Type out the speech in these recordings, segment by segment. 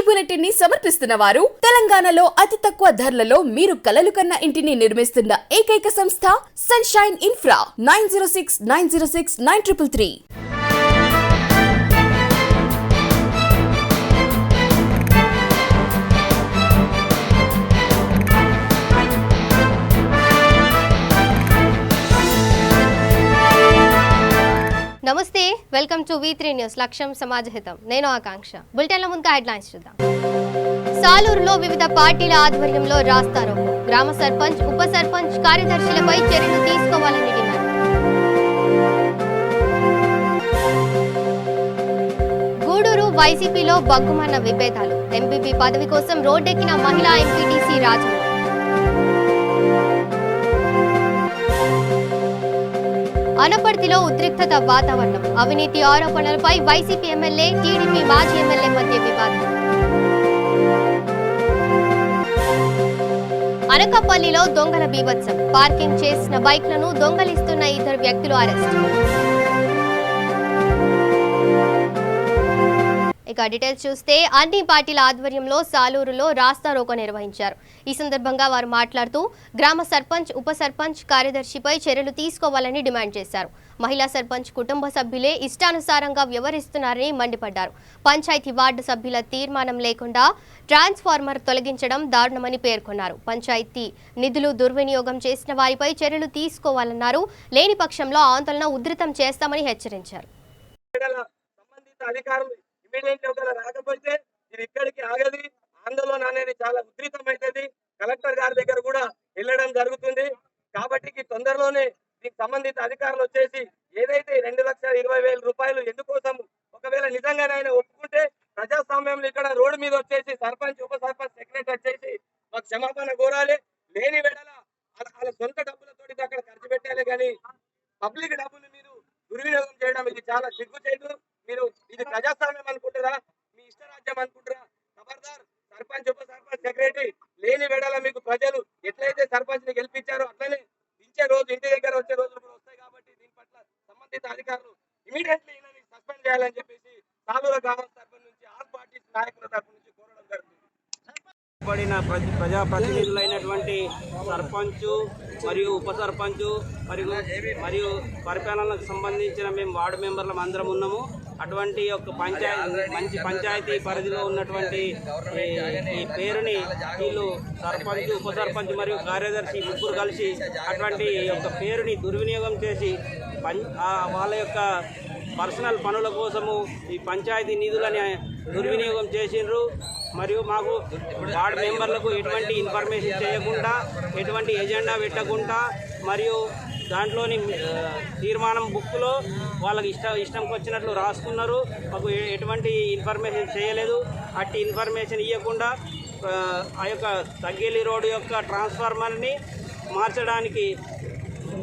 Bulletin ని సమర్పిస్తున్న వారు తెలంగాణలో అతి తక్కువ ధరలలో మీరు కలలు కన్న ఇంటిని నిర్మిస్తున్న ఏకైక సంస్థ సన్షైన్ ఇన్ఫ్రా 9069069333. నమస్తే, వెల్కమ్ టు V3 న్యూస్. లక్ష్యం సమాజహితం. నేను ఆకాంక్ష. బులెటిన్ల ముందుగా హెడ్లైన్స్ చూద్దాం. సాలూరులో వివిధ పార్టీల ఆధ్వర్యంలో రాస్తారోకో. గ్రామ సర్పంచ్, ఉప సర్పంచ్, కార్యదర్శులపై చర్యలు తీసుకోవాలని డిమాండ్. గూడూరు వైసీపీలో బగ్గుమన్న విభేదాలు. ఎంపీపీ పదవి కోసం రోడ్డెక్కిన మహిళా ఎంపీటీసీ రాజు. అనపర్తిలో ఉద్రిక్తత వాతావరణం. అవినీతి ఆరోపణలపై వైసీపీ ఎమ్మెల్యే, టీడీపీ మాజీ ఎమ్మెల్యే మధ్య వివాదం. అనకాపల్లిలో దొంగల బీభత్సం. పార్కింగ్ చేసిన బైక్లను దొంగలిస్తున్న ఇద్దరు వ్యక్తులు అరెస్ట్. ఇక డీటెయిల్స్ చూస్తే అన్ని పార్టీల ఆధ్వర్యంలో సాలూరులో రాస్తారోకో నిర్వహించారు. ఈ సందర్భంగా వారు మాట్లాడుతూ గ్రామ సర్పంచ్, ఉప సర్పంచ్, కార్యదర్శిపై చర్యలు తీసుకోవాలని డిమాండ్ చేశారు. మహిళా సర్పంచ్ కుటుంబ సభ్యులే ఇష్టానుసారంగా వ్యవహరిస్తున్నారని మండిపడ్డారు. పంచాయతీ వార్డు సభ్యుల తీర్మానం లేకుండా ట్రాన్స్ఫార్మర్ తొలగించడం దారుణమని పేర్కొన్నారు. పంచాయతీ నిధులు దుర్వినియోగం చేసిన వారిపై చర్యలు తీసుకోవాలన్నారు. లేని పక్షంలో ఆందోళన ఉధృతం చేస్తామని హెచ్చరించారు. రాకపోతే ఇది ఇక్కడికి ఆగది. ఆందోళన అనేది చాలా ఉధృతమైతుంది. కలెక్టర్ గారి దగ్గర కూడా వెళ్ళడం జరుగుతుంది. కాబట్టి తొందరలోనే దీనికి సంబంధిత అధికారులు వచ్చేసి ఏదైతే 2,20,000 రూపాయలు ఎందుకోసం ఒకవేళ నిజంగానే ఆయన ఒప్పుకుంటే ప్రజాస్వామ్యంలో ఇక్కడ రోడ్డు మీద వచ్చేసి సర్పంచ్, ఉప సర్పంచ్, సెక్రటరీ వచ్చేసి మాకు క్షమాపణ కోరాలి. లేని వేళల వాళ్ళ సొంత డబ్బులతోటి అక్కడ ఖర్చు పెట్టాలి. కానీ పబ్లిక్ డబ్బులు మీరు దుర్వినియోగం చేయడం ఇది చాలా సిగ్గుచేటు. మీరు ఇది ప్రజాస్వామ్యం అనుకుంటారా, మీ ఇష్టరాజ్యం అనుకుంటారా? ఖబర్దార్. సర్పంచ్, ఉప సర్పంచ్, సెక్రటరీ లేని వేళల మీకు ప్రజలు ఎట్లయితే సర్పంచ్ ని గెలిపించారో అట్లనే దించే రోజు, ఇంటి దగ్గర వచ్చే రోజులు కూడా వస్తాయి. కాబట్టి దీని పట్ల సంబంధిత అధికారులు ఇమీడియట్లీ ఈయనని సస్పెండ్ చేయాలని చెప్పేసి సాలూరు గ్రామ సర్పంచ్ నుంచి ఆల్ పార్టీస్ నాయకుల తరఫు నుంచి కోరడం జరుగుతుంది. ప్రజాప్రతినిధులైనటువంటి సర్పంచ్ మరియు ఉప సర్పంచ్ మరియు పరిపాలనకు సంబంధించిన మేము వార్డు మెంబర్లం అందరం ఉన్నాము. అటువంటి ఒక మంచి పంచాయతీ పరిధిలో ఉన్నటువంటి ఈ పేరుని వీళ్ళు సర్పంచ్, ఉప సర్పంచ్ మరియు కార్యదర్శి ముగ్గురు కలిసి అటువంటి యొక్క పేరుని దుర్వినియోగం చేసి వాళ్ళ యొక్క పర్సనల్ పనుల కోసము ఈ పంచాయతీ నిధులని దుర్వినియోగం చేసిండ్రు. మరియు మాకు వార్డు మెంబర్లకు ఎటువంటి ఇన్ఫర్మేషన్ చేయకుండా, ఎటువంటి ఎజెండా పెట్టకుండా, మరియు దాంట్లోని తీర్మానం బుక్లో వాళ్ళకి ఇష్టంకి వచ్చినట్లు రాసుకున్నారు. మాకు ఎటువంటి ఇన్ఫర్మేషన్ చేయలేదు. అట్టి ఇన్ఫర్మేషన్ ఇవ్వకుండా ఆ యొక్క తగ్గేలి రోడ్డు యొక్క ట్రాన్స్ఫార్మర్ని మార్చడానికి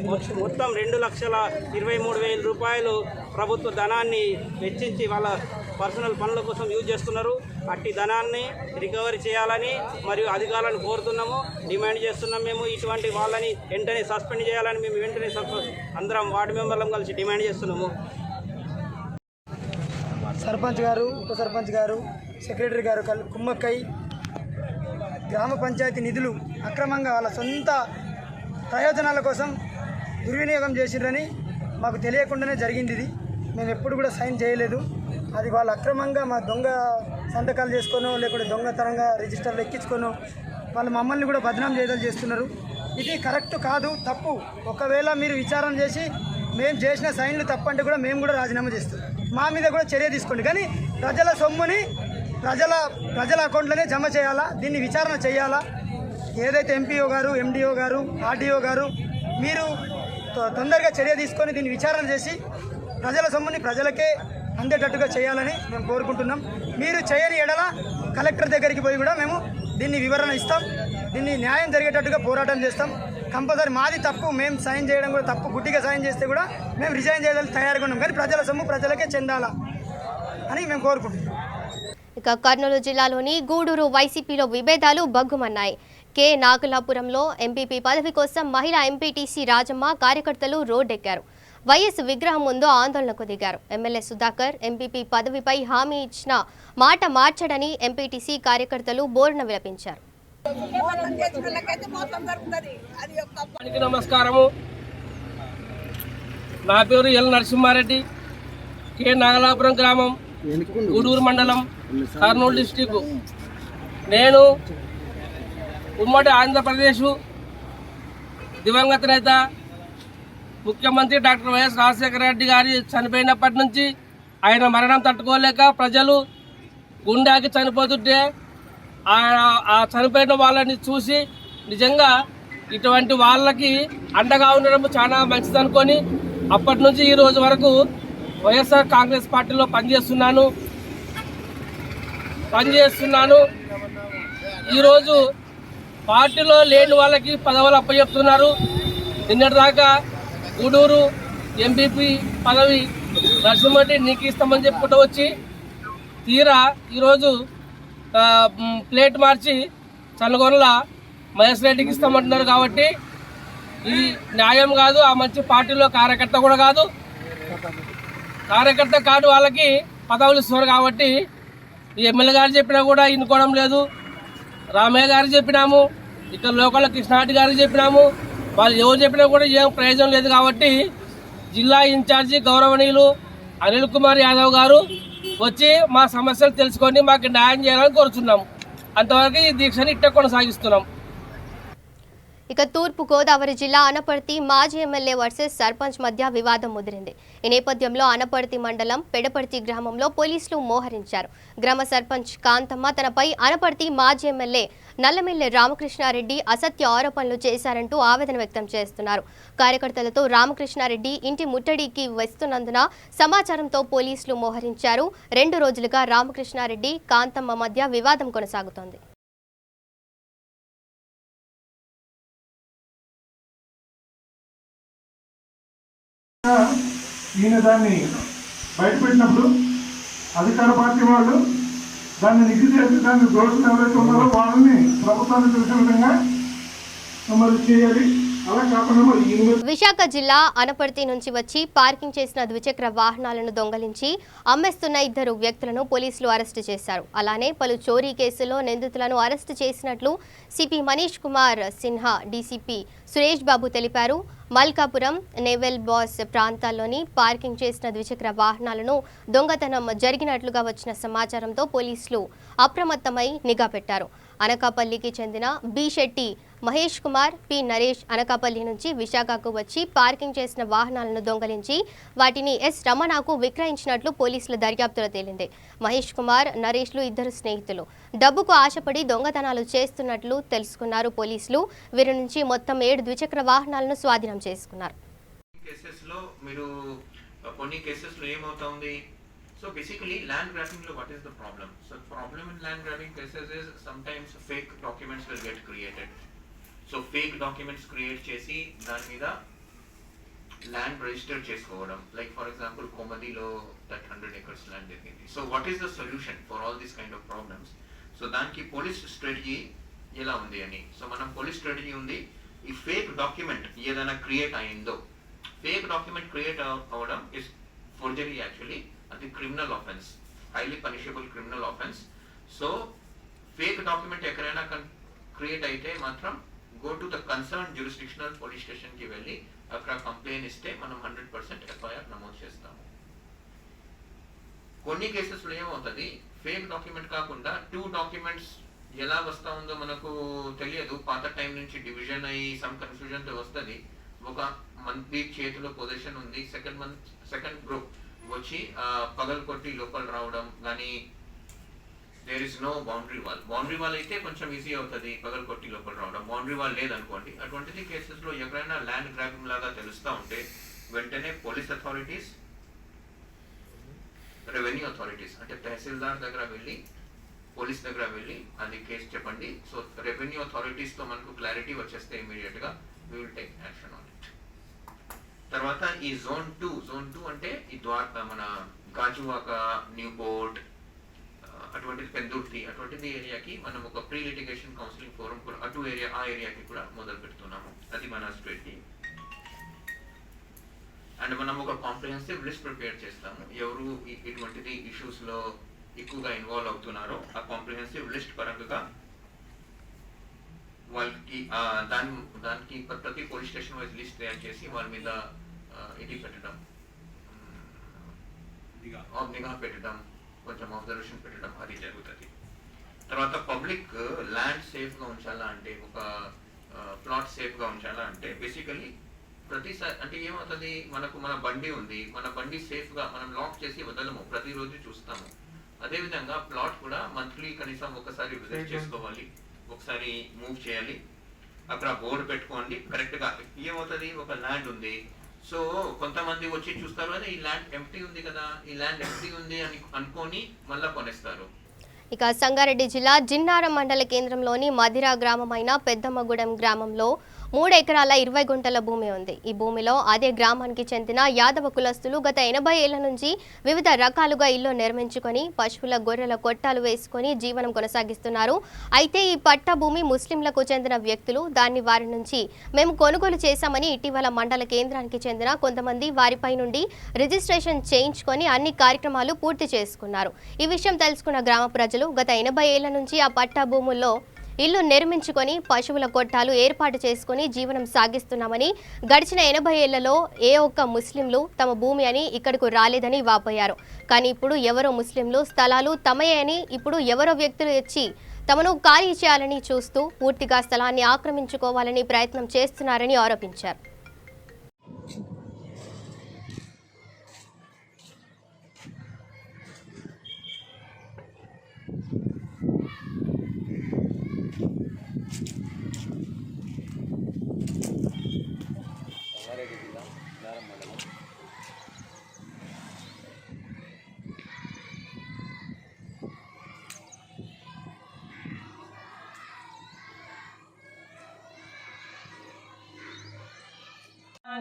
మొత్తం 2,23,000 రూపాయలు ప్రభుత్వ ధనాన్ని వెచ్చించి వాళ్ళ పర్సనల్ పనుల కోసం యూజ్ చేస్తున్నారు. అట్టి ధనాన్ని రికవరీ చేయాలని మరియు అధికారులను కోరుతున్నాము, డిమాండ్ చేస్తున్నాం. మేము ఇటువంటి వాళ్ళని వెంటనే సస్పెండ్ చేయాలని మేము వెంటనే అందరం వార్డు మెంబర్లం కలిసి డిమాండ్ చేస్తున్నాము. సర్పంచ్ గారు, ఉప సర్పంచ్ గారు, సెక్రటరీ గారు కుమ్మక్కై గ్రామ పంచాయతీ నిధులు అక్రమంగా వాళ్ళ సొంత ప్రయోజనాల కోసం దుర్వినియోగం చేసిరని మాకు తెలియకుండానే జరిగింది. ఇది మేము ఎప్పుడు కూడా సైన్ చేయలేదు. అది వాళ్ళు అక్రమంగా మా దొంగ సంతకాలు చేసుకోనో లేకుంటే దొంగతనంగా రిజిస్టర్లు ఎక్కించుకోనో వాళ్ళు మమ్మల్ని కూడా బదనాం చేస్తున్నారు. ఇది కరెక్ట్ కాదు, తప్పు. ఒకవేళ మీరు విచారణ చేసి మేము చేసిన సైన్లు తప్పంటే కూడా మేము కూడా రాజీనామా చేస్తాం. మా మీద కూడా చర్య తీసుకోండి. కానీ ప్రజల సొమ్ముని ప్రజల అకౌంట్లోనే జమ చేయాలా, దీన్ని విచారణ చేయాలా. ఏదైతే ఎంపీఓ గారు, ఎండిఓ గారు, ఆర్డీఓ గారు మీరు తొందరగా చర్య తీసుకొని దీన్ని విచారణ చేసి ప్రజల సొమ్ముని ప్రజలకే అందేటట్టుగా చేయాలని మేము కోరుకుంటున్నాం. మీరు చేయని ఎడల కలెక్టర్ దగ్గరికి పోయి కూడా మేము దీన్ని వివరణ ఇస్తాం. దీన్ని న్యాయం జరిగేటట్టుగా పోరాటం చేస్తాం. కంపల్సరీ మాది తప్పు, మేము సైన్ చేయడం కూడా తప్పు. గుడ్డిగా సైన్ చేస్తే కూడా మేము రిజైన్ చేయడానికి తయారుగా ఉన్నాం. కానీ ప్రజల సొమ్ము ప్రజలకే చెందాలా అని మేము కోరుకుంటున్నాం. ఇక కర్నూలు జిల్లాలోని గూడూరు వైసీపీలో విభేదాలు బగ్గుమన్నాయి. కె నాగలాపురంలో ఎంపీపీ పదవి కోసం మహిళా ఎంపీటీసీ రాజమ్మ కార్యకర్తలు రోడ్డెక్కారు. వైఎస్ విగ్రహం ముందు ఆందోళనకు దిగారు. ఎమ్మెల్యే సుధాకర్ ఎంపీపీ పదవిపై హామీ ఇచ్చిన మాట మార్చడని ఎంపీటీసీ కార్యకర్తలు బోరున విలపించారు. నమస్కారము. నా పేరు ఎల్ నరసింహారెడ్డి, కె నాగలాపురం గ్రామం, గూడూరు మండలం, కర్నూలు డిస్టిక్. నేను ఉమ్మడి ఆంధ్రప్రదేశ్ దివంగత నేత ముఖ్యమంత్రి డాక్టర్ వైఎస్ రాజశేఖర రెడ్డి గారి చనిపోయినప్పటి నుంచి ఆయన మరణం తట్టుకోలేక ప్రజలు గుండాకి చనిపోతుంటే ఆ చనిపోయిన వాళ్ళని చూసి నిజంగా ఇటువంటి వాళ్ళకి అండగా ఉండడం చాలా మంచిది అనుకొని అప్పటి నుంచి ఈ రోజు వరకు వైఎస్ఆర్ కాంగ్రెస్ పార్టీలో పనిచేస్తున్నాను. ఈరోజు పార్టీలో లేని వాళ్ళకి పదవులు అప్పచెప్తున్నారు. నిన్నటిదాకా గూడూరు ఎంపీపీ పదవి నరసింహారెడ్డి నీకు ఇస్తామని చెప్పుకుంటూ వచ్చి తీరా ఈరోజు ప్లేట్ మార్చి చల్లగొనల మహేష్ రెడ్డికి ఇస్తామంటున్నారు. కాబట్టి ఇది న్యాయం కాదు. ఆ మంచి పార్టీలో కార్యకర్త కూడా కాదు. కార్యకర్త కాదు వాళ్ళకి పదవులు ఇస్తున్నారు. కాబట్టి ఈ ఎమ్మెల్యే గారు చెప్పినా కూడా ఇనుకోవడం లేదు. రామయ్య గారికి చెప్పినాము, ఇక్కడ లోకల్ కృష్ణారెడ్డి గారికి చెప్పినాము. వాళ్ళు ఎవరు చెప్పినా కూడా ఏం ప్రయోజనం లేదు. కాబట్టి జిల్లా ఇన్ఛార్జి గౌరవనీయులు అనిల్ కుమార్ యాదవ్ గారు వచ్చి మా సమస్యలు తెలుసుకొని మాకు న్యాయం చేయాలని కోరుతున్నాము. అంతవరకు ఈ దీక్షని ఇట్ట కొనసాగిస్తున్నాం. ఇక తూర్పు గోదావరి జిల్లా అనపర్తి మాజీ ఎమ్మెల్యే వర్సెస్ సర్పంచ్ మధ్య వివాదం ముదిరింది. ఈ నేపథ్యంలో అనపర్తి మండలం పెడపర్తి గ్రామంలో పోలీసులు మోహరించారు. గ్రామ సర్పంచ్ కాంతమ్మ తనపై అనపర్తి మాజీ ఎమ్మెల్యే నల్లమిల్లె రామకృష్ణారెడ్డి అసత్య ఆరోపణలు చేశారంటూ ఆవేదన వ్యక్తం చేస్తున్నారు. కార్యకర్తలతో రామకృష్ణారెడ్డి ఇంటి ముట్టడికి వస్తున్నందున సమాచారంతో పోలీసులు మోహరించారు. 2 రోజులుగా రామకృష్ణారెడ్డి కాంతమ్మ మధ్య వివాదం కొనసాగుతోంది. ఈయన దాన్ని బయటపెట్టినప్పుడు అధికార పార్టీ వాళ్ళు దాన్ని నిగ్గు చేసి దాన్ని దోషులు ఎవరైతే ఉన్నారో వాళ్ళని ప్రభుత్వాన్ని తెలిసిన విధంగా మరి చేయాలి. అలా కాకుండా విశాఖ జిల్లా అనపర్తి నుంచి వచ్చి పార్కింగ్ చేసిన ద్విచక్ర వాహనాలను దొంగలించి అమ్మేస్తున్న 2 వ్యక్తులను పోలీసులు అరెస్టు చేశారు. అలానే పలు చోరీ కేసుల్లో నిందితులను అరెస్టు చేసినట్లు సిపి మనీష్ కుమార్ సిన్హా, డీసీపీ సురేష్ బాబు తెలిపారు. మల్కాపురం, నేవెల్ బాస్ ప్రాంతాల్లోని పార్కింగ్ చేసిన ద్విచక్ర వాహనాలను దొంగతనం జరిగినట్లుగా వచ్చిన సమాచారంతో పోలీసులు అప్రమత్తమై నిఘా పెట్టారు. అనకాపల్లికి చెందిన బి శెట్టి మహేష్ కుమార్, పి నరేష్ అనకాపల్లి నుంచి విశాఖకు వచ్చి పార్కింగ్ చేసిన వాహనాలను దొంగలించి వాటిని ఎస్ రమణకు విక్రయించినట్లు పోలీసుల దర్యాప్తులో తేలింది. మహేష్ కుమార్, నరేష్లు 2 స్నేహితులు డబ్బుకు ఆశపడి దొంగతనాలు చేస్తున్నట్లు తెలుసుకున్నారు పోలీసులు. వీరి నుంచి మొత్తం 7 ద్విచక్ర వాహనాలను స్వాధీనం చేసుకున్నారు. So basically land grabbing lo what is the problem? So problem in land grabbing cases is sometimes fake documents will get created. So fake documents create chesi dani meeda land register chesukovam. Like for example Komadi lo that 100 acres land irindi. So what is the solution for all these kind of problems? So daniki police strategy ela undi ani. So manam police strategy undi ee fake document edana create ayindo. Fake document create avadam is forgery actually. అది criminal offence, highly punishable criminal offence. So fake document ఎక్కడైనా create అయితే మాత్రం go to the concern jurisdictional police స్టేషన్కి వెళ్ళి అక్కడ complaint ఇస్తే మనం 100% FIR నమోదు చేస్తాము. కొన్ని కేసెస్లో ఏమవుతుంది, ఫేక్ డాక్యుమెంట్ కాకుండా 2 డాక్యుమెంట్స్ ఎలా వస్తూ ఉందో మనకు తెలియదు. పాత టైం నుంచి డివిజన్ అయ్యి సమ్ కన్ఫ్యూజన్తో వస్తుంది. ఒక మంది చేతిలో పొజిషన్ ఉంది, సెకండ్ గ్రూప్ వచ్చి పగలు కొట్టి లోపల రావడం. కానీ there is no boundary wall అయితే కొంచెం ఈజీ అవుతుంది పగలు కొట్టి లోపల రావడం. బౌండరీ వాల్ లేదనుకోండి, అటువంటి కేసెస్లో ఎక్కడైనా ల్యాండ్ గ్రాబింగ్ లాగా తెలుస్తూ ఉంటే వెంటనే పోలీస్ అథారిటీస్, రెవెన్యూ అథారిటీస్ అంటే తహసీల్దార్ దగ్గర వెళ్ళి, పోలీస్ దగ్గర వెళ్ళి అది కేసు చెప్పండి. సో రెవెన్యూ అథారిటీస్తో మనకు క్లారిటీ వచ్చేస్తే ఇమీడియట్గా we will take action on it. తర్వాత ఈ జోన్ 2 అంటే ఈ ద్వారకా, మన గాజువాక, న్యూపోర్ట్, అటువంటిది పెందుర్తి, అటువంటిది ఏరియాకి మనం ఒక ప్రీ లిటిగేషన్ కౌన్సిలింగ్ ఫోరం కూడా ఆ ఏరియాకి కూడా మొదలు పెడుతున్నాము. అది మన స్ట్రాటజీ. అండ్ మనం ఒక కాంప్రిహెన్సివ్ లిస్ట్ ప్రిపేర్ చేస్తాము. ఎవరు ఇటువంటిది ఇష్యూస్లో ఎక్కువగా ఇన్వాల్వ్ అవుతున్నారో ఆ కాంప్రిహెన్సివ్ లిస్ట్ పరంగా వాళ్ళకి దానికి ప్రతి పోలీస్ స్టేషన్ వైజ్ లిస్ట్ తయారు చేసి వాళ్ళ మీద ఇది పెట్టడం, నిఘా పెట్టడం, కొంచెం అబ్జర్వేషన్ పెట్టడం అది జరుగుతుంది. తర్వాత పబ్లిక్ ల్యాండ్ సేఫ్గా ఉంచాలా అంటే, ఒక ప్లాట్ సేఫ్గా ఉంచాలా అంటే బేసికలీ ప్రతిసారి అంటే ఏమవుతుంది, మన బండి ఉంది, మన బండి సేఫ్గా మనం లాక్ చేసి వదలము, ప్రతిరోజు చూస్తాము. అదేవిధంగా ప్లాట్ కూడా మంత్లీ కనీసం ఒకసారి విజిట్ చేసుకోవాలి, ఒకసారి మూవ్ చేయాలి, అక్కడ బోర్డు పెట్టుకోండి కరెక్ట్గా. ఏమవుతుంది, ఒక ల్యాండ్ ఉంది, సో కొంతమంది వచ్చి చూస్తారు అదే ఈ ల్యాండ్ ఎంప్టీ ఉంది కదా, ఈ ల్యాండ్ ఎంప్టీ ఉంది అని అనుకొని మళ్ళీ కొనేస్తారు. ఇక సంగారెడ్డి జిల్లా జిన్నారం మండల కేంద్రంలోని మధిరా గ్రామమైన పెద్దమ్మగూడెం గ్రామంలో 3 ఎకరాల 20 గుంటల భూమి ఉంది. ఈ భూమిలో అదే గ్రామానికి చెందిన యాదవ కులస్తులు గత 80 ఏళ్ల నుంచి వివిధ రకాలుగా ఇల్లు నిర్మించుకొని పశువుల గొర్రెల కొట్టాలు వేసుకొని జీవనం కొనసాగిస్తున్నారు. అయితే ఈ పట్టా భూమి ముస్లింలకు చెందిన వ్యక్తులు దాన్ని వారి నుంచి మేము కొనుగోలు చేశామని ఇటీవల మండల కేంద్రానికి చెందిన కొంతమంది వారిపై నుండి రిజిస్ట్రేషన్ చేయించుకొని అన్ని కార్యక్రమాలు పూర్తి చేసుకున్నారు. ఈ విషయం తెలుసుకున్న గ్రామ ప్రజలు గత 80 ఏళ్ల నుంచి ఆ పట్టా భూముల్లో ఇల్లు నిర్మించుకొని పశువుల కొట్టాలు ఏర్పాటు చేసుకుని జీవనం సాగిస్తున్నామని, గడిచిన 80 ఏళ్లలో ఏ ఒక్క ముస్లింలు తమ భూమి అని ఇక్కడకు రాలేదని వాపోయారు. కానీ ఇప్పుడు ఎవరో ముస్లింలు స్థలాలు తమయే అని ఇప్పుడు ఎవరో వ్యక్తులు వచ్చి తమను ఖాళీ చేయాలని చూస్తూ పూర్తిగా స్థలాన్ని ఆక్రమించుకోవాలని ప్రయత్నం చేస్తున్నారని ఆరోపించారు.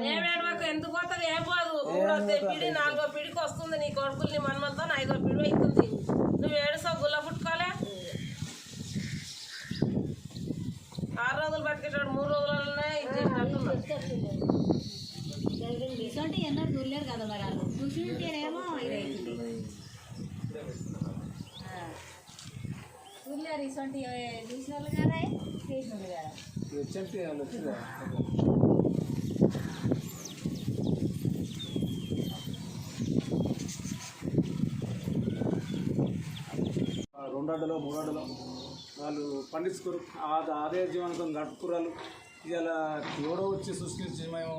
ఏమేడవకు, ఎందుకు పోతుంది, ఏం పోదు. 3వ పిడి 4వ పిడికి వస్తుంది. నీ కొడుకులు నీ మనమలతో 5వ పిడి అవుతుంది. నువ్వు ఏడుసావు, గుల్ల పుట్టుకోలే. 6 రోజులు బతికేటాడు, 3 రోజులలోనే ఇది చేసినట్టున్నాడు. ఎన్నో చూడలేరు కదా, మరి వాళ్ళు చూసి ఉంటేనేమో చూడలేరు. ఇటువంటి చూసిన వాళ్ళు కదా, చేసిన వాళ్ళు కదా. రెండడ్డలో 3 అడ్డలో వాళ్ళు పండించుకోరు, అదే జీవనంతో గడుపుకురాలు. ఇలా ఎవడో వచ్చి సృష్టించి మేము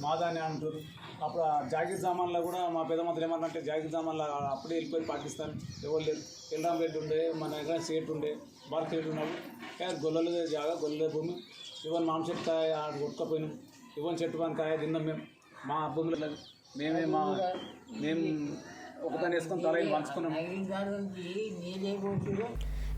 మాదాన్ని అంటారు. అప్పుడు ఆ జాగీర్ జామాన్లో కూడా మా పెద్దమంత్రులు ఏమన్నంటే జాగీర్ జామాన్లో అప్పుడే వెళ్ళిపోయి పాకిస్తాన్ ఎవరు లేరు. ఎల్రామ్ రెడ్డి ఉండే, మన ఎగ్రాన్ సేట్ ఉండే, భారత్ రెడ్డి ఉన్నాడు. కానీ గొల్లలదే జాగా, గొల్లలే భూమి. ఇవన్నీ మామ చెట్టు కాయ ఆడు కొట్టుకపోయినాం, ఇవన్నీ చెట్టు పని కాయ తిన్నాం. మేము మా భూమిలో మేము ఒకదాన్ని వేసుకొని తలైన పంచుకున్నాము.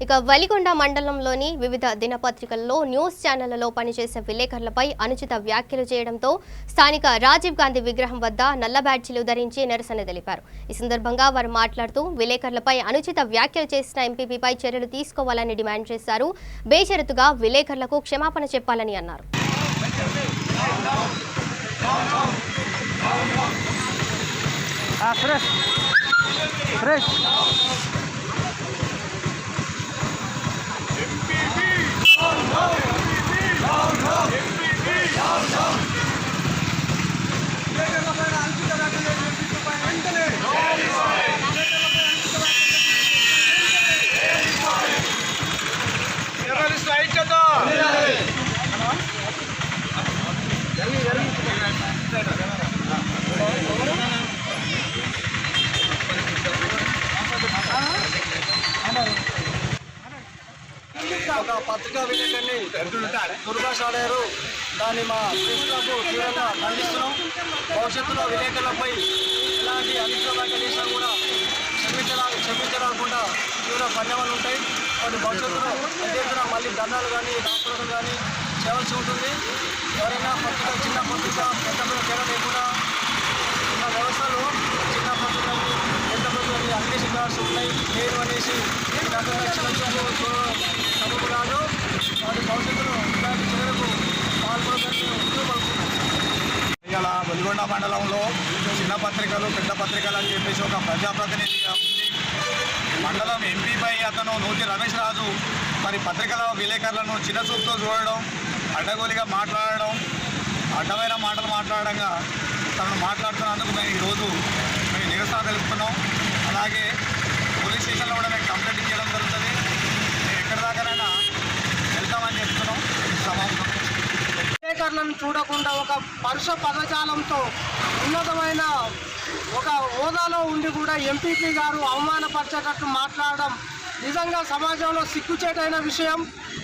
ఇక వలిగొండ మండలంలోని వివిధ దినపత్రికల్లో న్యూస్ ఛానళ్లలో పనిచేసే విలేకరులపై అనుచిత వ్యాఖ్యలు చేయడంతో స్థానిక రాజీవ్ గాంధీ విగ్రహం వద్ద నల్ల బ్యాడ్జీలు ధరించి నిరసన తెలిపారు. ఈ సందర్భంగా వారు మాట్లాడుతూ విలేకరులపై అనుచిత వ్యాఖ్యలు చేసిన ఎంపీపీపై చర్యలు తీసుకోవాలని డిమాండ్ చేశారు. బేషరతుగా విలేకరులకు క్షమాపణ చెప్పాలని అన్నారు. ఒక పత్రికా విలేకరిని దుర్భాషాడారు. దాన్ని మా ప్రెస్లకు తీవ్రంగా ఖండిస్తున్నాం. భవిష్యత్తులో విలేకరులపై ఇలాంటి అనుచిత వ్యాఖ్యలు చేసినా కూడా క్షమించరాకుండా తీవ్ర పరిణామాలు ఉంటాయి. వాటి భవిష్యత్తులో ఎదుగుతున్న మళ్ళీ దండాలు కానీ రాష్ట్రాలు కానీ చేయవలసి ఉంటుంది. ఎవరైనా పత్రిక, చిన్న పత్రిక పెద్ద తేడా లేకుండా ఉన్న వ్యవస్థలో చిన్న పత్రికలు పెద్ద పత్రికలు అన్ని కార్డ్స్ ఉన్నాయి లేరు అనేసి చదువు కాదు. వాటి భవిష్యత్తులో ఇలాంటి చర్యలకు పాల్పడదని ఇవాళ వెలుగొండ నల్గొండ మండలంలో చిన్న పత్రికలు పెద్ద పత్రికలు అని చెప్పేసి ఒక ప్రజాప్రతినిధిగా ఉంది. మండలం ఎంపీపై అతను నూతి రమేష్ రాజు మరి పత్రికల విలేకరులను చిన్న చూపుతో చూడడం, అడ్డగోలిగా మాట్లాడడం, అడ్డమైన మాటలు మాట్లాడడంగా తనను మాట్లాడుతున్నందుకు మేము ఈరోజు నిరసన తెలుపుతున్నాం. అలాగే పోలీస్ స్టేషన్లో కూడా మేము కంప్లైంట్ చేయడం జరుగుతుంది. మేము ఎక్కడి దాకానైనా వెళ్తామని చెప్తున్నాం. సమావేశం విలేకరులను చూడకుండా ఒక పరుష పదజాలంతో ఉన్నతమైన ఒక హోదాలో ఉండి కూడా ఎంపీపీ గారు అవమానపరిచేటట్టు మాట్లాడడం నిజంగా సమాజంలో సిగ్గుచేటైన విషయం.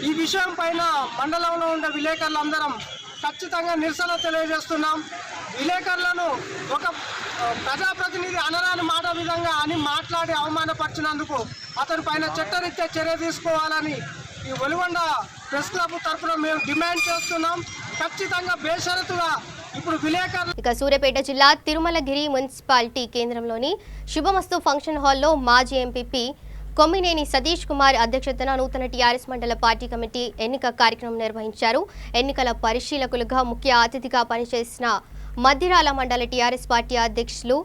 ఈ విషయం పైన మండలంలో ఉండే విలేకరులందరం ఖచ్చితంగా నిరసన తెలియజేస్తున్నాం. విలేకరులను ఒక ప్రజాప్రతినిధి అనరాని మాట విధంగా అని మాట్లాడి అవమానపరిచినందుకు అతని పైన చట్టరీత్యా చర్య తీసుకోవాలని ఈ ఒలిగొండ ప్రెస్ క్లబ్ తరఫున మేము డిమాండ్ చేస్తున్నాం. ఖచ్చితంగా బేషరతుగా ఇప్పుడు విలేకరులు. ఇక సూర్యాపేట జిల్లా తిరుమలగిరి మున్సిపాలిటీ కేంద్రంలోని శుభమస్తు ఫంక్షన్ హాల్లో మాజీ ఎంపీపీ కొమ్మినేని సతీష్ కుమార్ అధ్యక్షతన నూతన టీఆర్ఎస్ మండల పార్టీ కమిటీ ఎన్నిక కార్యక్రమం నిర్వహించారు. ఎన్నికల పరిశీలకులుగా ముఖ్య అతిథిగా పనిచేసిన మద్దిరాల మండల టీఆర్ఎస్ పార్టీ అధ్యక్షులు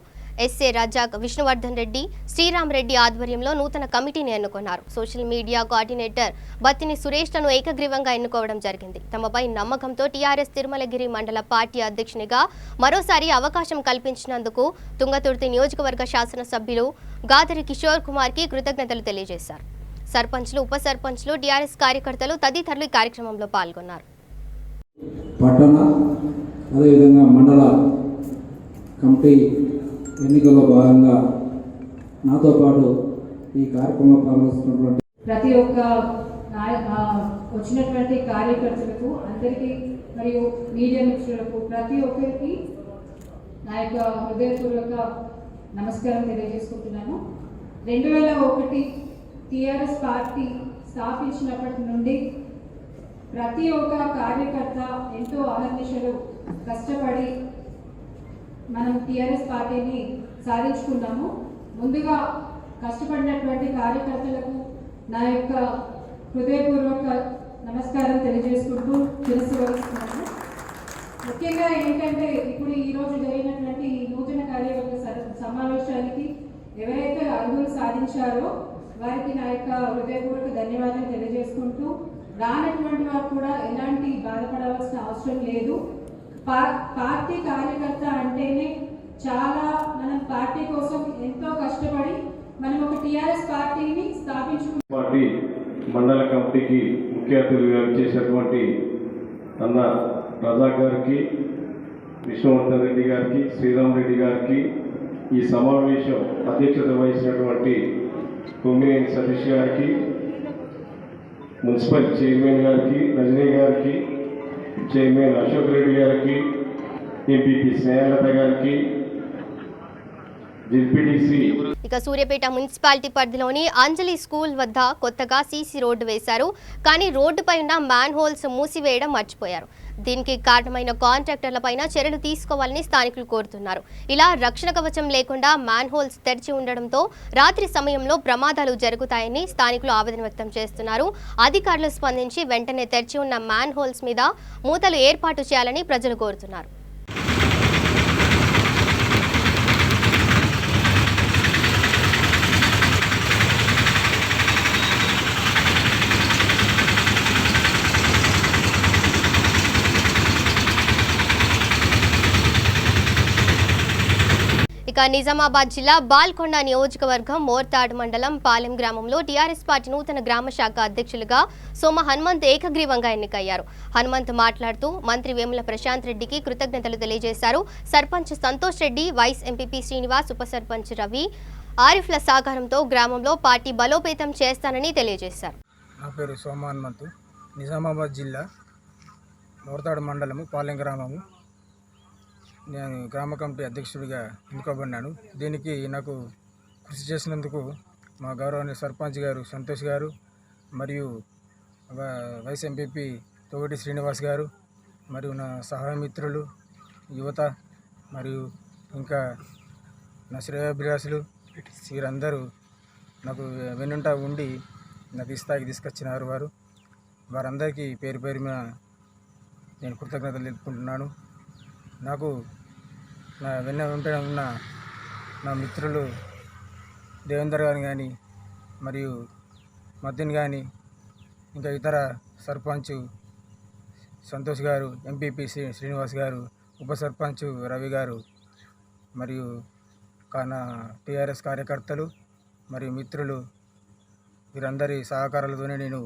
ఎస్ఏ రజాక్, విష్ణువర్ధన్ రెడ్డి, శ్రీరామ్ రెడ్డి ఆధ్వర్యంలో నూతన కమిటీని ఎన్నుకున్నారు. సోషల్ మీడియా కోఆర్డినేటర్ బత్తిని సురేష్లను ఏకగ్రీవంగా ఎన్నుకోవడం జరిగింది. తమపై నమ్మకంతో టీఆర్ఎస్ తిరుమలగిరి మండల పార్టీ అధ్యక్షునిగా మరోసారి అవకాశం కల్పించినందుకు తుంగతుర్తి నియోజకవర్గ శాసనసభ్యులు గాదరి కిషోర్ కుమార్కి కృతజ్ఞతలు తెలియజేశారు. సర్పంచ్లు, ఉప సర్పంచ్లు, టీఆర్ఎస్ కార్యకర్తలు తదితరులు ఈ కార్యక్రమంలో పాల్గొన్నారు. పట్టణ అదేవిధంగా మండల కమిటీ ఎన్నికల్లో భాగంగా నాతో పాటు ఈ కార్యక్రమంలో పాల్గొస్తున్నటువంటి ప్రతి ఒక్క వచ్చినటువంటి కార్యకర్తలకు అందరికీ మరియు మీడియా మిత్రులకు ప్రతి ఒక్కరికి నా యొక్క హృదయపూర్వక నమస్కారం తెలియజేసుకుంటున్నాను. 2001 టీఆర్ఎస్ పార్టీ స్థాపించినప్పటి నుండి ప్రతి ఒక్క కార్యకర్త ఎంతో అహర్నిశలు కష్టపడి మనం టీఆర్ఎస్ పార్టీని సాధించుకున్నాము. ముందుగా కష్టపడినటువంటి కార్యకర్తలకు నా యొక్క హృదయపూర్వక నమస్కారం తెలియజేసుకుంటూ శిరస్సు వహిస్తున్నాను. ముఖ్యంగా ఏంటంటే ఇప్పుడు ఈరోజు జరిగినటువంటి ఈ నూతన కార్యవర్గ సమావేశానికి ఎవరైతే అర్హులు సాధించారో వారికి నా యొక్క హృదయపూర్వక ధన్యవాదాలు తెలియజేసుకుంటూ, రానటువంటి వారు కూడా ఎలాంటి బాధపడవలసిన అవసరం లేదు. పార్టీ కార్యకర్త అంటేనే చాలా మనం పార్టీ కోసం ఎంతో కష్టపడి మనం ఒక టీఆర్ఎస్ పార్టీని స్థాపించుకున్నాం. పార్టీ మండల కమిటీకి ముఖ్య అతిథిగా చేసినటువంటి అన్న రజాక్ గారికి, విష్ణువర్ధన్ రెడ్డి గారికి, శ్రీరామ్ రెడ్డి గారికి, ఈ సమావేశం అధ్యక్షత వహించినటువంటి కొమ్మినేని సతీష్ గారికి, మున్సిపల్ చైర్మన్ గారికి, రజనీ గారికి, చైర్మన్ అశోక్ రెడ్డి గారికి, ఎంపీపీ స్నేహలత గారికి, జెడ్పీటీసీ. ఇక సూర్యాపేట మున్సిపాలిటీ పరిధిలోని అంజలి స్కూల్ వద్ద కొత్తగా సీసీ రోడ్డు వేశారు. కానీ రోడ్డుపై ఉన్న మ్యాన్ హోల్స్ మూసివేయడం మర్చిపోయారు. దీనికి కారణమైన కాంట్రాక్టర్లపైన చర్యలు తీసుకోవాలని స్థానికులు కోరుతున్నారు. ఇలా రక్షణ కవచం లేకుండా మ్యాన్ హోల్స్ తెరిచి ఉండడంతో రాత్రి సమయంలో ప్రమాదాలు జరుగుతాయని స్థానికులు ఆవేదన వ్యక్తం చేస్తున్నారు. అధికారులు స్పందించి వెంటనే తెరిచి ఉన్న మ్యాన్ హోల్స్ మీద మూతలు ఏర్పాటు చేయాలని ప్రజలు కోరుతున్నారు. ఇక నిజామాబాద్ జిల్లా బాల్కొండ నియోజకవర్గం మోర్తాడ్ మండలం పాలెం గ్రామంలో టీఆర్ఎస్ పార్టీ నూతన గ్రామ శాఖ అధ్యక్షులుగా సోమ హనుమంత్ ఏకగ్రీవంగా ఎన్నికయ్యారు. హనుమంత్ మాట్లాడుతూ మంత్రి వేముల ప్రశాంత్ రెడ్డికి కృతజ్ఞతలు తెలియజేశారు. సర్పంచ్ సంతోష్ రెడ్డి, వైస్ ఎంపీపీ శ్రీనివాస్, ఉప సర్పంచ్ రవి, ఆరిఫ్ల సహకారంతో గ్రామంలో పార్టీ బలోపేతం చేస్తానని తెలియజేశారు. నా పేరు సోమ హనుమంత్, నిజామాబాద్ జిల్లా మోర్తాడ్ మండలము పాలెం గ్రామము. నేను గ్రామ కమిటీ అధ్యక్షుడిగా ఎన్నుకోబడినాను. దీనికి నాకు కృషి చేసినందుకు మా గౌరవనీయ సర్పంచ్ గారు సంతోష్ గారు, మరియు వైస్ ఎంపీపీ తోగటి శ్రీనివాస్ గారు, మరియు నా సహాయ మిత్రులు, యువత, మరియు ఇంకా నా శ్రేయోభిలాషులు వీరందరూ నాకు వెన్నుంటా ఉండి నాకు ఈ స్థాయికి తీసుకొచ్చినారు. వారందరికీ పేరు పేరు మీద నేను కృతజ్ఞతలు తెలుపుకుంటున్నాను. నాకు నా వెంట ఉన్న నా మిత్రులు దేవేందర్ గారు కానీ మరియు మద్దెన్ కానీ ఇంకా ఇతర సర్పంచ్ సంతోష్ గారు, ఎంపీపీ శ్రీనివాస్ గారు, ఉప సర్పంచ్ రవి గారు మరియు టీఆర్ఎస్ కార్యకర్తలు మరియు మిత్రులు వీరందరి సహకారాలతోనే నేను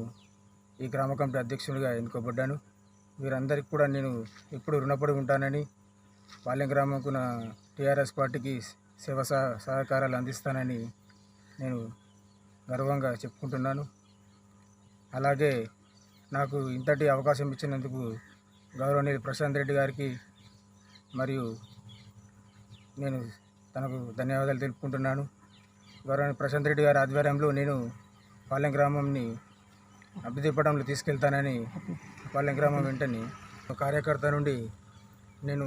ఈ గ్రామ కమిటీ అధ్యక్షుడిగా ఎన్నుకోబడ్డాను. వీరందరికీ కూడా నేను ఎప్పుడు రుణపడి ఉంటానని, పాలెం గ్రామంకు నా టీఆర్ఎస్ పార్టీకి సేవ సహకారాలు అందిస్తానని నేను గర్వంగా చెప్పుకుంటున్నాను. అలాగే నాకు ఇంతటి అవకాశం ఇచ్చినందుకు గౌరవనీయులు ప్రశాంత్ రెడ్డి గారికి మరియు నేను తనకు ధన్యవాదాలు తెలుపుకుంటున్నాను. గౌరవనీయులు ప్రశాంత్ రెడ్డి గారి ఆధ్వర్యంలో నేను పాలెం గ్రామంని అభివృద్ధి పటంలో తీసుకెళ్తానని పాలెం గ్రామం వెంటనే కార్యకర్త నుండి నేను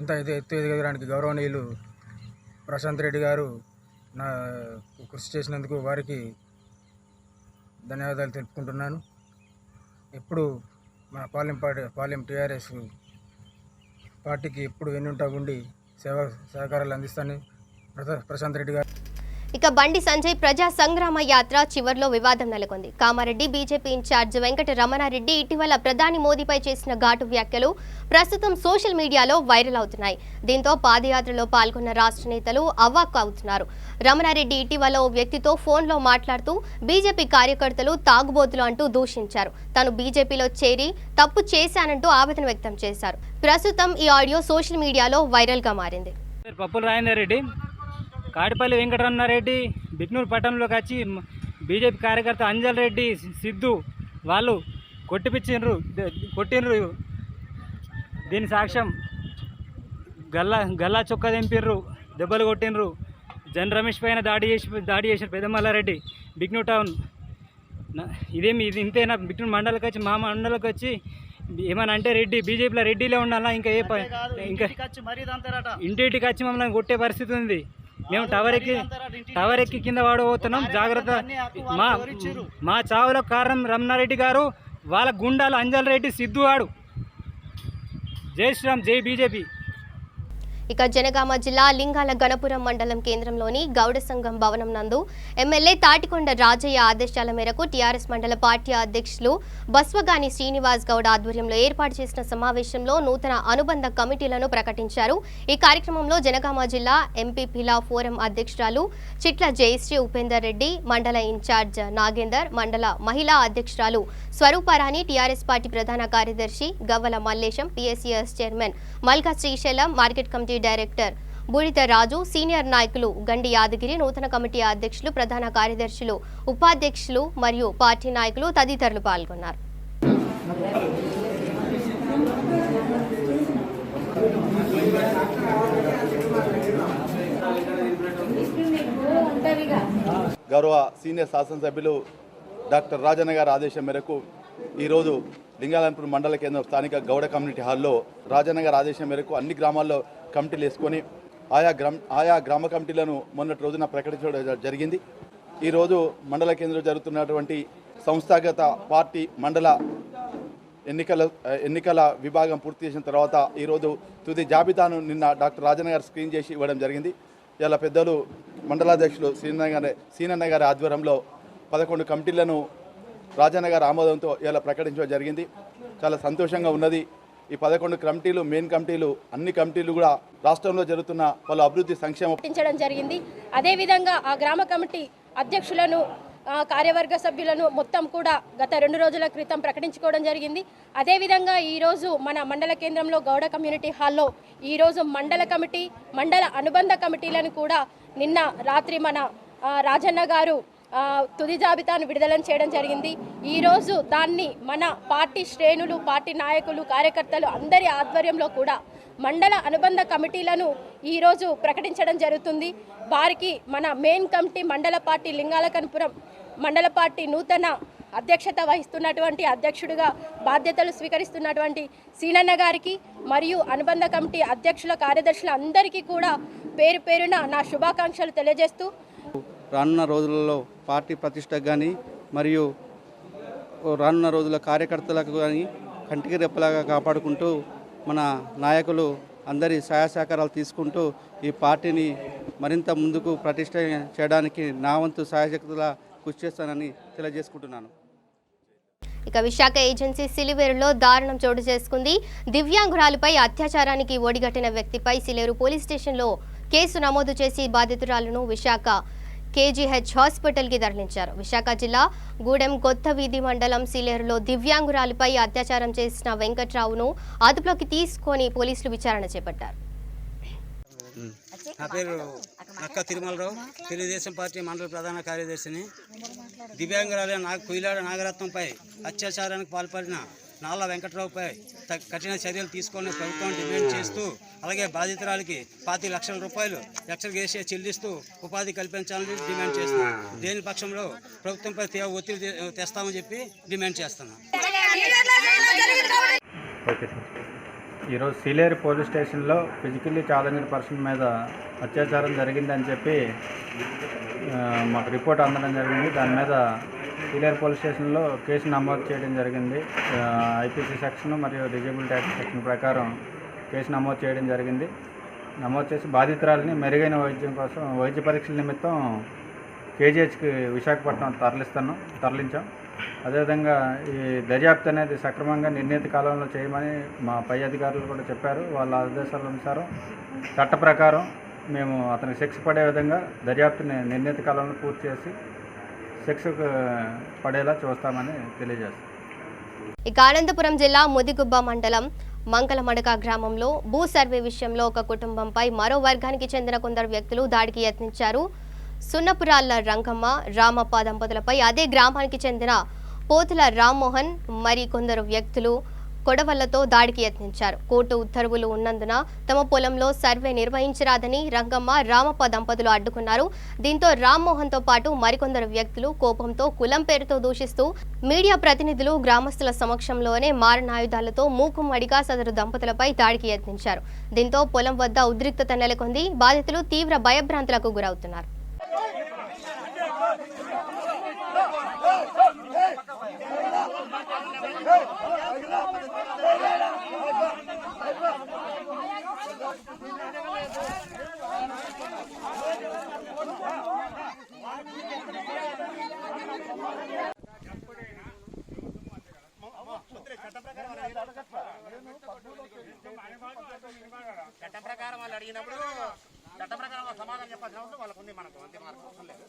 ఇంత ఎత్తు ఎదగడానికి గౌరవనీయులు ప్రశాంత్ రెడ్డి గారు నా కృషి చేసినందుకు వారికి ధన్యవాదాలు తెలుపుకుంటున్నాను. ఎప్పుడు మన పాలెం టీఆర్ఎస్ పార్టీకి ఎప్పుడు వెన్నుంటా ఉండి సహకారాలు అందిస్తానని ప్రశాంత్ రెడ్డి గారు. ఇక బండి సంజయ్ ప్రజా సంగ్రామ యాత్ర చివర్లో వివాదం నెలకొంది. కామారెడ్డి బీజేపీ ఇన్ఛార్జ్ వెంకట రమణారెడ్డి ఇటీవల ప్రధాని మోదీపై చేసిన ఘాటు వ్యాఖ్యలు ప్రస్తుతం సోషల్ మీడియాలో వైరల్ అవుతున్నాయి. దీంతో పాదయాత్రలో పాల్గొన్న రాష్ట్ర నేతలు అవాక్కు అవుతున్నారు. రమణారెడ్డి ఇటీవల ఓ వ్యక్తితో ఫోన్లో మాట్లాడుతూ బీజేపీ కార్యకర్తలు తాగుబోతులు అంటూ దూషించారు. తాను బీజేపీలో చేరి తప్పు చేశానంటూ ఆవేదన వ్యక్తం చేశారు. ప్రస్తుతం ఈ ఆడియో సోషల్ మీడియాలో వైరల్గా మారింది. పప్పుల రాజేందర్ కాడిపల్లి వెంకటరమణారెడ్డి బిక్నూరు పట్టణంలోకి వచ్చి బీజేపీ కార్యకర్త అంజల్ రెడ్డి, సిద్ధు వాళ్ళు కొట్టిండ్రు. దీని సాక్ష్యం గల్లా చొక్కా తెంపిర్రు, దెబ్బలు కొట్టిండ్రు. జన్ రమేష్ పైన దాడి చేసిన పెద్దమల్లారెడ్డి బిక్నూరు టౌన్. ఇది ఇంతేనా? బిక్నూరు మండలికి వచ్చి మా మండలికి వచ్చి ఏమని అంటే రెడ్డి బీజేపీలో రెడ్డిలో ఉండాలా, ఇంకా ఇంటింటికి వచ్చి మమ్మల్ని కొట్టే పరిస్థితి ఉంది. మేము టవర్ ఎక్కి కింద పడబోతున్నాం, జాగ్రత్త. మా చావులకు కారణం రమణారెడ్డి గారు, వాళ్ళ గుండాలు అంజల్ రెడ్డి, సిద్ధు వాడు. జై శ్రీరామ్, జై బీజేపీ. ఇక జనగామ జిల్లా లింగాల గణపురం మండలం కేంద్రంలోని గౌడ సంఘం భవనం నందు ఎమ్మెల్యే తాటికొండ రాజయ్య ఆదేశాల మేరకు టీఆర్ఎస్ మండల పార్టీ అధ్యక్షులు బస్వగాని శ్రీనివాస్ గౌడ్ ఆధ్వర్యంలో ఏర్పాటు చేసిన సమావేశంలో నూతన అనుబంధ కమిటీలను ప్రకటించారు. ఈ కార్యక్రమంలో జనగామ జిల్లా ఎంపీపీల ఫోరం అధ్యక్షురాలు చిట్ల జయశ్రీ ఉపేందర్ రెడ్డి, మండల ఇన్ఛార్జ్ నాగేందర్, మండల మహిళా అధ్యక్షురాలు స్వరూపారాణి, టీఆర్ఎస్ పార్టీ ప్రధాన కార్యదర్శి గవ్వల మల్లేశం, పిఎస్సిఎస్ చైర్మన్ మల్కా శ్రీశైలం, మార్కెట్ కమిటీ డైరెక్టర్ బూడిత రాజు, సీనియర్ నాయకులు గండి యాదగిరి, నూతన కమిటీ అధ్యక్షులు, ప్రధాన కార్యదర్శులు, ఉపాధ్యక్షులు మరియు పార్టీ నాయకులు తదితరులు పాల్గొన్నారు. గౌరవ సీనియర్ శాసనసభ్యులు డాక్టర్ రాజన్న గారి ఆదేశం మేరకు ఈరోజు లింగాలపూర్ మండల కేంద్రం స్థానిక గౌడ కమ్యూనిటీ హాల్లో రాజన్న గారి ఆదేశం మేరకు అన్ని గ్రామాల్లో కమిటీలు వేసుకొని ఆయా గ్రామ కమిటీలను మొన్నటి రోజున ప్రకటించడం జరిగింది. ఈరోజు మండల కేంద్రంలో జరుగుతున్నటువంటి సంస్థాగత పార్టీ మండల ఎన్నికల విభాగం పూర్తి చేసిన తర్వాత ఈరోజు తుది జాబితాను నిన్న డాక్టర్ రాజన్న గారు స్క్రీన్ చేసి ఇవ్వడం జరిగింది. ఇలా పెద్దలు మండలాధ్యక్షులు సీనన్న గారి ఆధ్వర్యంలో 11 కమిటీలను రాజన్న గారి ఆమోదంతో ఇలా ప్రకటించడం జరిగింది. చాలా సంతోషంగా ఉన్నది. ఈ 11 కమిటీలు, మెయిన్ కమిటీలు, అన్ని కమిటీలు కూడా రాష్ట్రంలో జరుగుతున్న పలు అభివృద్ధి సంక్షేమ జరిగింది. అదేవిధంగా ఆ గ్రామ కమిటీ అధ్యక్షులను, కార్యవర్గ సభ్యులను మొత్తం కూడా గత 2 రోజుల క్రితం ప్రకటించుకోవడం జరిగింది. అదేవిధంగా ఈరోజు మన మండల కేంద్రంలో గౌడ కమ్యూనిటీ హాల్లో ఈరోజు మండల కమిటీ, మండల అనుబంధ కమిటీలను కూడా నిన్న రాత్రి మన రాజన్న గారు తుది జాబితాను విడుదల చేయడం జరిగింది. ఈరోజు దాన్ని మన పార్టీ శ్రేణులు, పార్టీ నాయకులు, కార్యకర్తలు అందరి ఆధ్వర్యంలో కూడా మండల అనుబంధ కమిటీలను ఈరోజు ప్రకటించడం జరుగుతుంది. వారికి మన మెయిన్ కమిటీ మండల పార్టీ లింగాలకనపురం మండల పార్టీ నూతన అధ్యక్షత వహిస్తున్నటువంటి అధ్యక్షుడిగా బాధ్యతలు స్వీకరిస్తున్నటువంటి సీనన్న గారికి మరియు అనుబంధ కమిటీ అధ్యక్షుల, కార్యదర్శుల అందరికీ కూడా పేరు పేరున నా శుభాకాంక్షలు తెలియజేస్తూ రానున్న రోజులలో పార్టీ ప్రతిష్టకు కానీ మరియు రానున్న రోజుల కార్యకర్తలకు కానీ కంటికి రెప్పలాగా కాపాడుకుంటూ మన నాయకులు అందరి సహాయ సహకారాలు తీసుకుంటూ ఈ పార్టీని మరింత ముందుకు ప్రతిష్ట చేయడానికి నా వంతు సహాయశక్తులా కృషి చేస్తానని తెలియజేసుకుంటున్నాను. ఇక విశాఖ ఏజెన్సీ సిలివేరులో దారుణం చోటు చేసుకుంది. దివ్యాంగురాలిపై అత్యాచారానికి ఒడిగట్టిన వ్యక్తిపై సిలేరు పోలీస్ స్టేషన్లో కేసు నమోదు చేసి బాధితురాలను విశాఖ కేజీహెచ్ హాస్పిటల్కి తరలించారు. విశాఖ జిల్లా గూడెం కొత్త వీధి మండలం సిలేరులో దివ్యాంగురాలిపై అత్యాచారం చేసిన వెంకట్రావును అదుపులోకి తీసుకొని పోలీసులు విచారణ చేపట్టారు. నా పేరు నక్క తిరుమలరావు, తెలుగుదేశం పార్టీ మండల ప్రధాన కార్యదర్శిని. దివ్యాంగురాలు కుయిలాడ నాగరత్నంపై అత్యాచారానికి పాల్పడిన నాళ్ళ వెంకట్రావుపై కఠిన చర్యలు తీసుకొని ప్రభుత్వం డిమాండ్ చేస్తూ, అలాగే బాధితురాలికి 5 లక్షల రూపాయలు ఎక్స్గ్రేషియా చెల్లిస్తూ ఉపాధి కల్పించాలని డిమాండ్ చేస్తున్నాం. దేని పక్షంలో ప్రభుత్వంపై తీవ్ర ఒత్తిడి తెస్తామని చెప్పి డిమాండ్ చేస్తున్నాం. ఈరోజు సిలేరు పోలీస్ స్టేషన్లో ఫిజికల్లీ ఛాలెంజ్డ్ పర్సన్ మీద అత్యాచారం జరిగిందని చెప్పి మాకు రిపోర్ట్ అందడం జరిగింది. దాని మీద సిలేరు పోలీస్ స్టేషన్లో కేసు నమోదు చేయడం జరిగింది. ఐపీసీ సెక్షన్ మరియు డిజేబిలిటీ యాక్ట్ సెక్షన్ ప్రకారం కేసు నమోదు చేయడం జరిగింది. నమోదు చేసి బాధితురాలని మెరుగైన వైద్యం కోసం వైద్య పరీక్షల నిమిత్తం కేజీహెచ్కి విశాఖపట్నం తరలించాం. అదేవిధంగా ఈ దర్యాప్తు అనేది సక్రమంగా నిర్ణీత కాలంలో చేయమని మా పై అధికారులు కూడా చెప్పారు. వాళ్ళ ఆదేశాల అనుసారం చట్ట ప్రకారం మేము అతనికి శిక్ష పడే విధంగా దర్యాప్తుని నిర్ణీత కాలంలో పూర్తి చేసి శిక్షకు పడేలా చూస్తామని తెలియజేస్తాం. ఇక అనంతపురం జిల్లా ముదిగుబ్బ మండలం మంగళమడక గ్రామంలో భూ సర్వే విషయంలో ఒక కుటుంబంపై మరో వర్గానికి చెందిన కొందరు వ్యక్తులు దాడికి యత్నించారు. సున్నపురాళ్ల రంగమ్మ, రామప్ప దంపతులపై అదే గ్రామానికి చెందిన పోతుల రామ్మోహన్ మరి కొందరు వ్యక్తులు కొడవళ్లతో దాడికి యత్నించారు. కోర్టు ఉత్తర్వులు ఉన్నందున తమ పొలంలో సర్వే నిర్వహించరాదని రంగమ్మ, రామప్ప దంపతులు అడ్డుకున్నారు. దీంతో రామ్మోహన్తో పాటు మరికొందరు వ్యక్తులు కోపంతో కులం పేరుతో దూషిస్తూ మీడియా ప్రతినిధులు గ్రామస్తుల సమక్షంలోనే మారణాయుధాలతో మూకుమ్మడిగా సదరు దంపతులపై దాడికి యత్నించారు. దీంతో పొలం వద్ద ఉద్రిక్తత నెలకొంది. బాధితులు తీవ్ర భయభ్రాంతులకు గురవుతున్నారు. చట్ట ప్రకారం వాళ్ళు అడిగినప్పుడు చట్ట ప్రకారం సమాధానం చెప్పాల్సిన అవసరం వాళ్ళకు ఉంది. మనకు అంతే మార్పు అవసరం లేదు.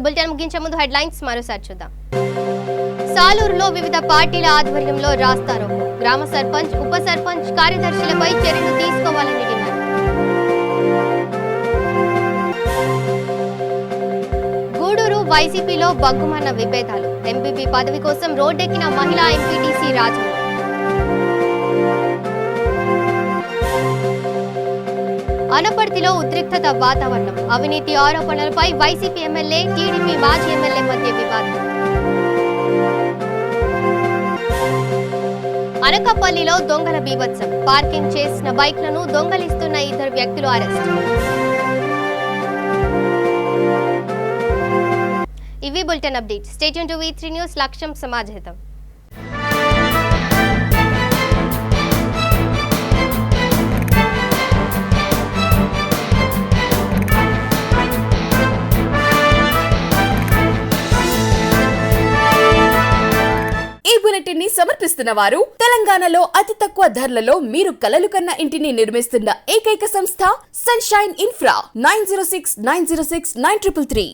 బులెటిన్ ముగించే ముందు హెడ్లైన్స్ మరోసారి చూద్దాం. సాలూరులో వివిధ పార్టీల ఆధ్వర్యంలో రాస్తారోకో. గ్రామ సర్పంచ్, ఉప సర్పంచ్, కార్యదర్శులపై చర్యలు తీసుకోవాలని డిమాండ్. గూడూరు వైసీపీలో బగ్గుమన్న విభేదాలు. ఎంపీపీ పదవి కోసం రోడ్డెక్కిన మహిళా ఎంపీటీసీ రాజు. అనపర్తిలో ఉద్రిక్తత వాతావరణం. అవినీతి ఆరోపణలపై వైసీపీ ఎమ్మెల్యే, టీడీపీ మాజీ ఎమ్మెల్యే మధ్య వివాదం. అనకాపల్లిలో దొంగల బీభత్సం. పార్కింగ్ చేసిన బైక్లను దొంగలిస్తున్న 2 వ్యక్తులు అరెస్ట్. ఇవి bulletin update. Stay tune to V3 news. లక్ష్యం సమాజహితం. సమర్పిస్తున్న వారు తెలంగాణలో అతి తక్కువ ధరలలో మీరు కలలు కన్న ఇంటిని నిర్మిస్తున్న ఏకైక సంస్థ సన్షైన్ ఇన్ఫ్రా 9069069333.